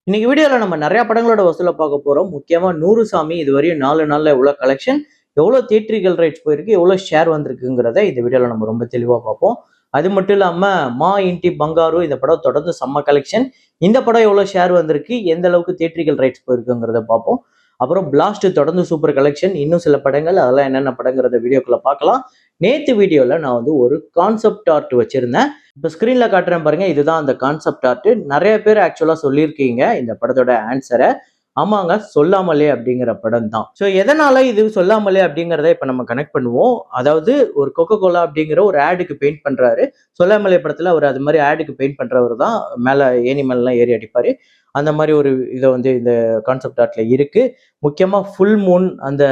இன்னைக்கு வீடியோல நம்ம நிறைய படங்களோட வசூலை பார்க்க போறோம். முக்கியமா 100 சாமி இதுவரையும் 4 நாள்ல எவ்வளவு கலெக்ஷன், எவ்வளவு தியேட்ரிக்கல் ரைட்ஸ் போயிருக்கு, எவ்வளவு ஷேர் வந்திருக்குங்கிறத இந்த வீடியோல நம்ம ரொம்ப தெளிவா பார்ப்போம். அது மட்டும் இல்லாம மா இன்டி பங்காரு இந்த படம் தொடர்ந்து செம்ம கலெக்ஷன். இந்த படம் எவ்வளவு ஷேர் வந்திருக்கு, எந்த அளவுக்கு தியேட்ரிக்கல் ரைட்ஸ் போயிருக்குங்கிறத பார்ப்போம். அப்புறம் பிளாஸ்ட் தொடர்ந்து சூப்பர் கலெக்ஷன். இன்னும் சில படங்கள் அதெல்லாம் என்னென்ன படங்கிறத வீடியோக்குள்ள பார்க்கலாம். நேத்து வீடியோல நான் ஒரு கான்செப்ட் ஆர்ட் வச்சிருந்தேன். இப்போ ஸ்க்ரீன்ல காட்டுறேன் பாருங்க. இதுதான் அந்த கான்செப்ட் ஆர்ட். நிறைய பேர் ஆக்சுவலா சொல்லியிருக்கீங்க இந்த படத்தோட ஆன்சரை. ஆமாங்க, சொல்லாமலே அப்படிங்கிற படம் தான். ஸோ எதனால இது சொல்லாமலே அப்படிங்கிறத இப்போ நம்ம கனெக்ட் பண்ணுவோம். அதாவது ஒரு கொக்கோ கோலா அப்படிங்கிற ஒரு ஆடுக்கு பெயிண்ட் பண்றாரு. சொல்லாமலே படத்துல அவர் அது மாதிரி ஆடுக்கு பெயிண்ட் பண்றவர் தான். மேல ஏணி மேலாம் ஏறி அடிப்பாரு. அந்த மாதிரி ஒரு இதை இந்த கான்செப்ட் ஆர்ட்ல இருக்கு. முக்கியமா ஃபுல் மூன், அந்த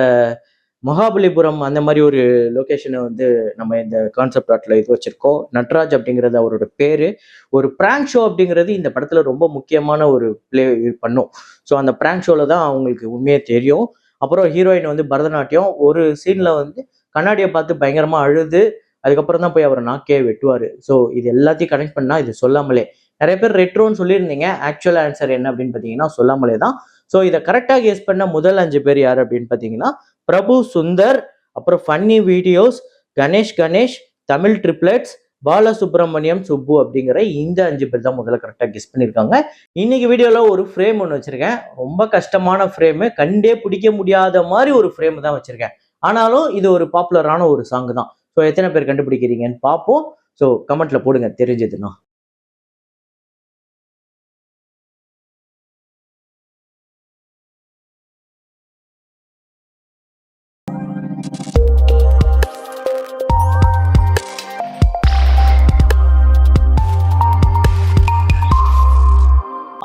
மகாபலிபுரம் அந்த மாதிரி ஒரு லொகேஷனை நம்ம இந்த கான்செப்ட் ஆர்ட்ல இது வச்சிருக்கோம். நட்ராஜ் அப்படிங்கிறது அவரோட பேரு. ஒரு பிராங்க் ஷோ அப்படிங்கிறது இந்த படத்துல ரொம்ப முக்கியமான ஒரு பிளே பண்ணும். ஸோ அந்த பிராங்க் ஷோல தான் அவங்களுக்கு உண்மையே தெரியும். அப்புறம் ஹீரோயின் பரதநாட்டியம் ஒரு சீன்ல கண்ணாடியை பார்த்து பயங்கரமா அழுது அதுக்கப்புறம் தான் போய் அவர் நாக்கே வெட்டுவாரு. ஸோ இது எல்லாத்தையும் கனெக்ட் பண்ணா இது சொல்லாமலே. நிறைய பேர் ரெட்ரோன்னு சொல்லியிருந்தீங்க. ஆக்சுவல் ஆன்சர் என்ன அப்படின்னு பார்த்தீங்கன்னா சொல்லாமலே தான். ஸோ இதை கரெக்டாக கெஸ் பண்ண முதல் 5 பேர் யார் அப்படின்னு பார்த்தீங்கன்னா பிரபு சுந்தர், அப்புறம் funny videos, Ganesh, Tamil triplets, Balasubramaniam Subbu அப்படிங்கிற இந்த 5 பேர் தான் முதல்ல கரெக்டாக கெஸ் பண்ணியிருக்காங்க. இன்னைக்கு வீடியோல ஒரு ஃப்ரேம் ஒன்று வச்சிருக்கேன். ரொம்ப கஷ்டமான ஃப்ரேமு, கண்டே பிடிக்க முடியாத மாதிரி ஒரு ஃப்ரேம் தான் வச்சிருக்கேன். ஆனாலும் இது ஒரு பாப்புலரான ஒரு சாங் தான். ஸோ எத்தனை பேர் கண்டுபிடிக்கிறீங்கன்னு பார்ப்போம். ஸோ கமெண்ட்ல போடுங்க தெரிஞ்சதுன்னா.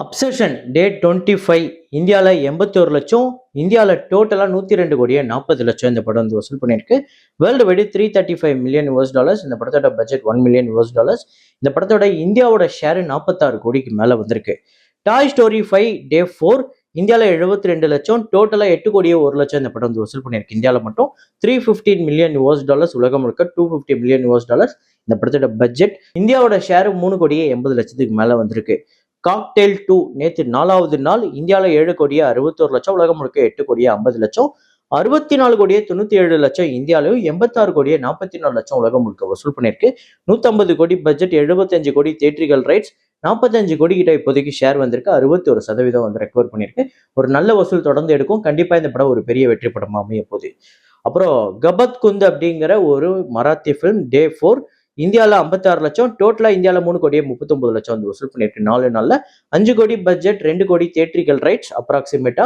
அப்சஷன் டேட் 25 இந்தியாவில் 81 லட்சம், இந்தியாவில் டோட்டலாக 102 கோடியே 40 லட்சம் இந்த படம் வசூல் பண்ணியிருக்கு. World wide $335 million. இந்த படத்தோட பட்ஜெட் $1 மில்லியன். இந்த படத்தோட இந்தியாவோட ஷேர் 46 கோடிக்கு மேலே வந்திருக்கு. டாய் ஸ்டோரி 5 டே 4 இந்தியாவில் 72 லட்சம், டோட்டலாக 8 கோடியே 1 லட்சம் இந்த படம் வசூல் பண்ணியிருக்கு. இந்தியாவில் மட்டும் $315 மில்லியன். உலகம் முழுக்க $250 மில்லியன். இந்த படத்தோட பட்ஜெட். இந்தியாவோட ஷேர் 3 கோடியே 80 லட்சத்துக்கு மேலே வந்திருக்கு. காக்டெயில் 2 நேற்று 4வது நாள் இந்தியாவில் 7 கோடியே 61 லட்சம், உலகம் முழுக்க 8 கோடியே 50 லட்சம், 64 கோடியே 97 லட்சம் இந்தியாவிலும், 86 கோடியே 44 லட்சம் உலகம் முழுக்க வசூல் பண்ணியிருக்கு. 150 கோடி பட்ஜெட், 75 கோடி தியேட்ரிக்கல் ரைட்ஸ், 45 கோடி கிட்ட இப்போதைக்கு ஷேர் வந்திருக்கு. 61% ரெக்கவர் பண்ணியிருக்கு. ஒரு நல்ல வசூல் தொடர்ந்து எடுக்கும். கண்டிப்பா இந்த படம் ஒரு பெரிய வெற்றி படமா அமைய போகுது. அப்புறம் கபத் குந்த் அப்படிங்கிற ஒரு மராத்தி ஃபிலிம் டே 4 இந்தியாவில் 56 லட்சம், டோட்டலாக இந்தியாவில் 3 கோடியே 39 லட்சம் வசூல் பண்ணியிருக்கு. 4 நாளில் 5 கோடி பட்ஜெட், 2 கோடி தியேட்ரிக்கல் ரைட்ஸ், அப்ராக்சிமேட்டா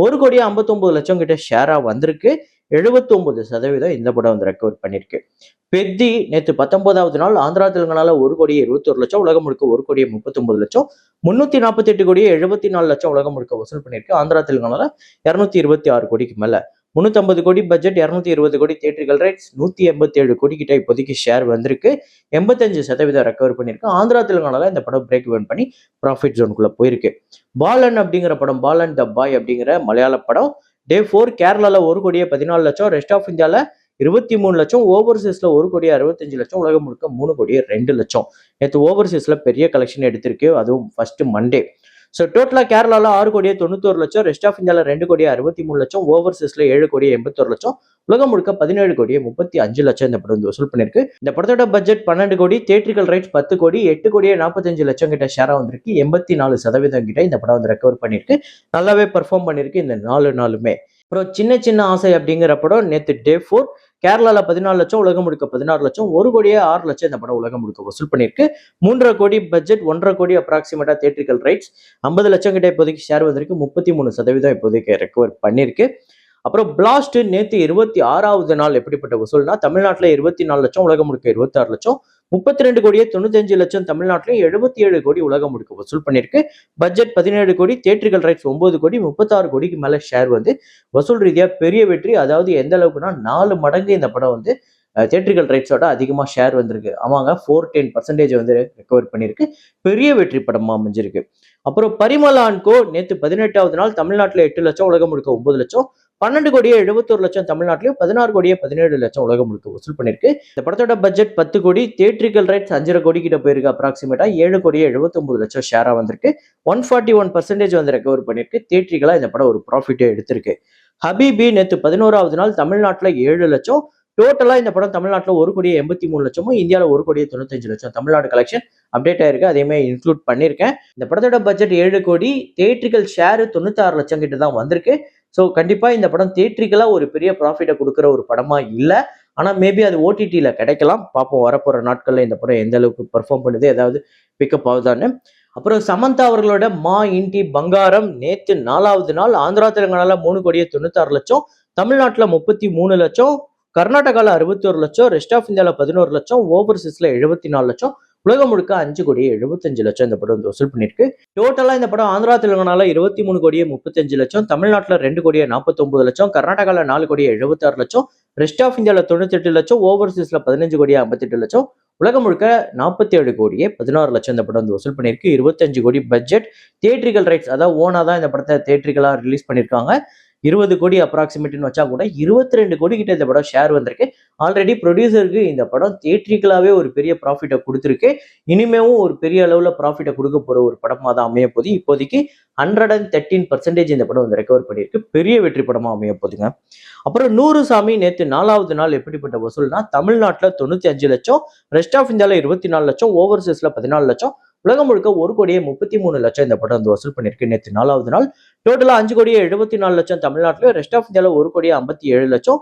1 கோடியே 59 லட்சம் கிட்ட ஷேராக வந்திருக்கு. 79% இந்த படம் ரெக்கவர் பண்ணியிருக்கு. பெத்தி நேற்று 19வது நாள் ஆந்திரா தெலுங்கானால 1 கோடியே 21 லட்சம், உலகம் முழுக்க 1 கோடியே 39 லட்சம், 348 கோடியே 74 லட்சம் உலகம் முழுக்க வசூல் பண்ணியிருக்கு. ஆந்திரா தெலுங்கானால 226 கோடிக்கு மேல. 350 கோடி பட்ஜெட், 220 கோடி தியேட்ரிக்கல் ரைட்ஸ், 187 கோடி கிட்ட இப்போதைக்கு ஷேர் வந்திருக்கு. 85% ரெக்கவர் பண்ணியிருக்கு. ஆந்திரா தெலுங்கானால இந்த படம் பிரேக் இவன் பண்ணி ப்ராஃபிட் ஜோனுக்குள்ள போயிருக்கு. பாலன் அப்படிங்கிற படம், பாலன் த பாய் அப்படிங்கிற மலையாள படம் டே 4 கேரளால 1 கோடியே 14 லட்சம், ரெஸ்ட் ஆஃப் இந்தியால 23 லட்சம், ஓவர்சீஸ்ல 1 கோடியே 65 லட்சம், உலகம் முழுக்க 3 கோடியே 2 லட்சம். நேற்று ஓவர்சீஸ்ல பெரிய கலெக்ஷன் எடுத்திருக்கு, அதுவும் ஃபர்ஸ்ட் மண்டே. ஸோ டோட்டலாக கேரளாவில் 6 கோடியே 91 லட்சம், ரெஸ்ட் ஆஃப் இந்தியாவில் 2 கோடியே 63 லட்சம், ஓவர்சீஸ்ல 7 கோடியே 81 லட்சம், உலகம் முழுக்க 17 கோடியே 35 லட்சம் இந்த படம் வசூல் பண்ணியிருக்கு. இந்த படத்தோட பட்ஜெட் 12 கோடி, தியேட்ரிக்கல் ரைட்ஸ் 10 கோடி, 8 கோடியே 45 லட்சம் கிட்ட ஷேரா வந்திருக்கு. 84% கிட்ட இந்த படம் ரெக்கவர் பண்ணியிருக்கு. நல்லாவே பெர்ஃபார்ம் பண்ணியிருக்கு இந்த 4 நாளுமே. அப்புறம் சின்ன சின்ன ஆசை அப்படிங்கிற படம் நேற்று டே 4 கேரளாவில் 14 லட்சம், உலகம் முழுக்க 16 லட்சம், 1 கோடியே 6 லட்சம் இந்த படம் உலகம் முழுக்க வசூல் பண்ணியிருக்கு. 3.5 கோடி பட்ஜெட், 1.5 கோடி அப்ராக்சிமேட்டா தியேட்ரிக்கல் ரைட்ஸ், 50 லட்சம் கிட்ட இப்போதைக்கு ஷேர் வந்திருக்கு. 33% இப்போதைக்கு ரெக்கவர் பண்ணியிருக்கு. அப்புறம் பிளாஸ்ட் நேற்று 26வது நாள் எப்படிப்பட்ட வசூல்னா தமிழ்நாட்டில் 24 லட்சம், உலகம் முழுக்க 26 லட்சம், 32 கோடியே 95 லட்சம் தமிழ்நாட்டிலையும், 77 கோடி உலகம் முழுக்க வசூல் பண்ணியிருக்கு. பட்ஜெட் 17 கோடி, தியேட்ரிக்கல் ரைட்ஸ் 9 கோடி, 36 கோடிக்கு மேல ஷேர் வசூல் ரீதியா பெரிய வெற்றி. அதாவது எந்த அளவுக்குன்னா 4 மடங்கு இந்த படம் தியேட்ரிக்கல் ரைட்ஸோட அதிகமா ஷேர் வந்திருக்கு. ஆமாங்க, 410% ரெக்கவர் பண்ணியிருக்கு. பெரிய வெற்றி படமா அமைஞ்சிருக்கு. அப்புறம் பரிமளா அண்ட் கோ நேற்று 18வது நாள் தமிழ்நாட்டில் 8 லட்சம், உலகம் முழுக்க 9 லட்சம், 12 கோடியே 71 லட்சம் தமிழ்நாட்டிலையும் 16 கோடியே 17 லட்சம் உலகம் முழுக்க வசூல் பண்ணிருக்கு. இந்த படத்தோட பட்ஜெட் 10 கோடி, தியேட்ரிக்கல் ரைட்ஸ் 5.5 கோடி கிட்ட போயிருக்கு. அப்ராக்சிமேட்டா 7 கோடியே 79 லட்சம் ஷேரா வந்திருக்கு. 141% வந்து ரெக்கவர் பண்ணிருக்கு. தியேட்ரிக்கலா இந்த படம் ஒரு ப்ராஃபிட்டே எடுத்திருக்கு. ஹபீபி நேற்று 11வது நாள் தமிழ்நாட்டில் 7 லட்சம், டோட்டலா இந்த படம் தமிழ்நாட்டில் 1 கோடியே 83 லட்சமும், இந்தியாவில் 1 கோடியே 95 லட்சம் தமிழ்நாடு கலெக்ஷன் அப்டேட் ஆயிருக்கு. அதேமே இன்க்ளூட் பண்ணியிருக்கேன். இந்த படத்தோட பட்ஜெட் 7 கோடி, தியேட்ரிக்கல் ஷேர் 96 லட்சம் கிட்ட தான் வந்திருக்கு. ஸோ கண்டிப்பா இந்த படம் தியேட்ரிக்கலா ஒரு பெரிய ப்ராஃபிட்டை கொடுக்குற ஒரு படமா இல்லை. ஆனா மேபி அது ஓடிடியில கிடைக்கலாம். பார்ப்போம் வரப்போற நாட்கள்ல இந்த படம் எந்த அளவுக்கு பெர்ஃபார்ம் பண்ணுது, ஏதாவது பிக்கப் ஆகுதான்னு. அப்புறம் சமந்தா அவர்களோட மா இன்டி பங்காரம் நேத்து 4வது நாள் ஆந்திரா தெலுங்கானால 3 கோடியே 96 லட்சம், தமிழ்நாட்டுல 33 லட்சம், கர்நாடகால 61 லட்சம், ரெஸ்ட் ஆஃப் இந்தியால 11 லட்சம், ஓவர்சீஸ்ல 74 லட்சம், உலகம் முழுக்க 5 கோடியே 75 லட்சம் இந்த படம் வந்து வசூல் பண்ணிருக்கு. டோட்டலா இந்த படம் ஆந்திரா தெலுங்கானால 23 கோடியே 35 லட்சம், தமிழ்நாட்டுல 2 கோடியே 49 லட்சம், கர்நாடகால 4 கோடியே 76 லட்சம், ரெஸ்ட் ஆஃப் இந்தியால 98 லட்சம், ஓவர்சீஸ்ல 15 கோடியே 58 லட்சம், உலகம் முழுக்க 47 கோடியே 16 லட்சம் இந்த படம் வந்து வசூல் பண்ணியிருக்கு. 25 கோடி பட்ஜெட். தியேட்ரிக்கல் ரைட்ஸ் அதாவது ஓனா தான் இந்த படத்தை தியேட்ரிக்கலா ரிலீஸ் பண்ணியிருக்காங்க. 20 கோடி அப்ராக்சிமேட்னு வச்சா கூட 22 கோடி கிட்ட இந்த படம் ஷேர் வந்திருக்கு. ஆல்ரெடி ப்ரொடியூசருக்கு இந்த படம் தியேட்ரிக்கலாவே ஒரு பெரிய ப்ராஃபிட்டை கொடுத்துருக்கு. இனிமேவும் ஒரு பெரிய அளவுல ப்ராஃபிட்டை கொடுக்க போற ஒரு படமா தான் அமைய போகுது. இப்போதைக்கு 113% இந்த படம் வந்து ரெக்கவர் பண்ணியிருக்கு. பெரிய வெற்றி படமா அமைய போகுதுங்க. அப்புறம் 100 சாமி நேற்று 4வது நாள் எப்படிப்பட்ட வசூல்னா, தமிழ்நாட்டில் 95 லட்சம், ரெஸ்ட் ஆஃப் இந்தியாவில் 24 லட்சம், ஓவர்சீஸ்ல 14 லட்சம், உலகம் முழுக்க 1 கோடியே 33 லட்சம் இந்த படம் வந்து வசூல் பண்ணிருக்கு நேற்று 4வது நாள். டோட்டலா 5 கோடியே 74 லட்சம் தமிழ்நாட்டில், ரெஸ்ட் ஆஃப் இந்தியாவில் 1 கோடியே 57 லட்சம்,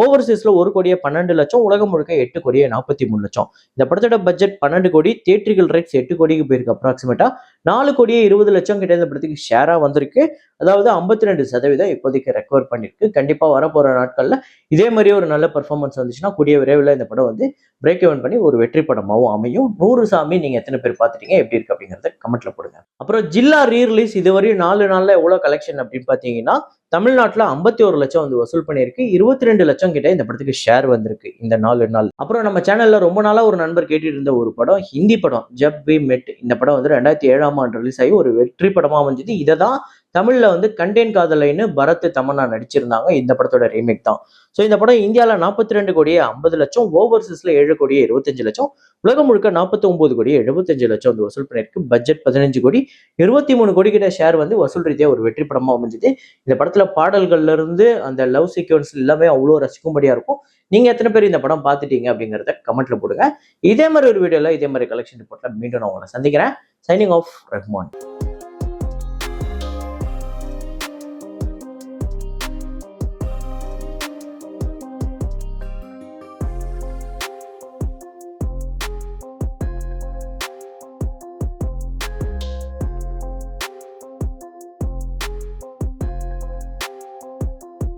ஓவர்சீஸ்ல 1 கோடியே 12 லட்சம், உலகம் முழுக்க 8 கோடியே 43 லட்சம். இந்த படத்தோட பட்ஜெட் 12 கோடி, தியேட்ரிக்கல் ரைட்ஸ் 8 கோடிக்கு போயிருக்கு. அப்ராக்சிமேட்டா 4 கோடியே 20 லட்சம் கிட்ட இந்த படத்துக்கு ஷேரா வந்திருக்கு. அதாவது 52% இப்போதைக்கு ரெக்கவர் பண்ணிருக்கு. கண்டிப்பா வரப்போற நாட்கள்ல இதே மாதிரி ஒரு நல்ல பெர்ஃபார்மன்ஸ் வந்துச்சுன்னா கூடிய விரைவில் இந்த படம் வந்து பிரேக் இவன் பண்ணி ஒரு வெற்றி படமாகவும் அமையும். 100 சாமி நீங்க எத்தனை பேர் பார்த்துட்டீங்க, எப்படி இருக்கு அப்படிங்கறத கமெண்ட்ல போடுங்க. அப்புறம் ஜில்லா ரீரிலீஸ் இதுவரையும் 4 நாள்ல எவ்வளவு கலெக்ஷன் அப்படின்னு பாத்தீங்கன்னா, தமிழ்நாட்டுல 51 லட்சம் வந்து வசூல் பண்ணியிருக்கு. 22 லட்சம் கிட்ட இந்த படத்துக்கு ஷேர் வந்திருக்கு இந்த 4 நாள். அப்புறம் நம்ம சேனல்ல ரொம்ப நாளா ஒரு நண்பர் கேட்டுட்டு இருந்த ஒரு படம், ஹிந்தி படம் ஜப் வி மெட். இந்த படம் வந்து 2007ஆம் ஆண்டு ரிலீஸ் ஆகி ஒரு வெற்றி படமா அமைஞ்சது. இதை தான் தமிழ்ல வந்து கண்டேன் காதலைன்னு பரத் தமன்னா நடிச்சிருந்தாங்க. இந்த படத்தோட ரீமேக் தான். ஸோ இந்த படம் இந்தியாவில் 42 கோடியே 50 லட்சம், ஓவர்சீஸ்ல 7 கோடியே 25 லட்சம், உலகம் முழுக்க 49 கோடியே 75 லட்சம் வந்து வசூல் பண்ணியிருக்கு. பட்ஜெட் 15 கோடி, 23 கோடி கிட்ட ஷேர் வந்து வசூல் ரீதியா ஒரு வெற்றி படமா அமைஞ்சது. இந்த படத்துல பாடல்கள்ல இருந்து அந்த லவ் சீக்வன்ஸ் எல்லாமே அவ்வளோ ரசிக்கும்படியா இருக்கும். நீங்க எத்தனை பேர் இந்த படம் பார்த்துட்டீங்க அப்படிங்கிறத கமெண்ட்ல போடுங்க. இதே மாதிரி ஒரு வீடியோல இதே மாதிரி கலெக்ஷன் ரிப்போர்ட்ல மீண்டும் நான் உங்களை சந்திக்கிறேன். Signing off Rahman.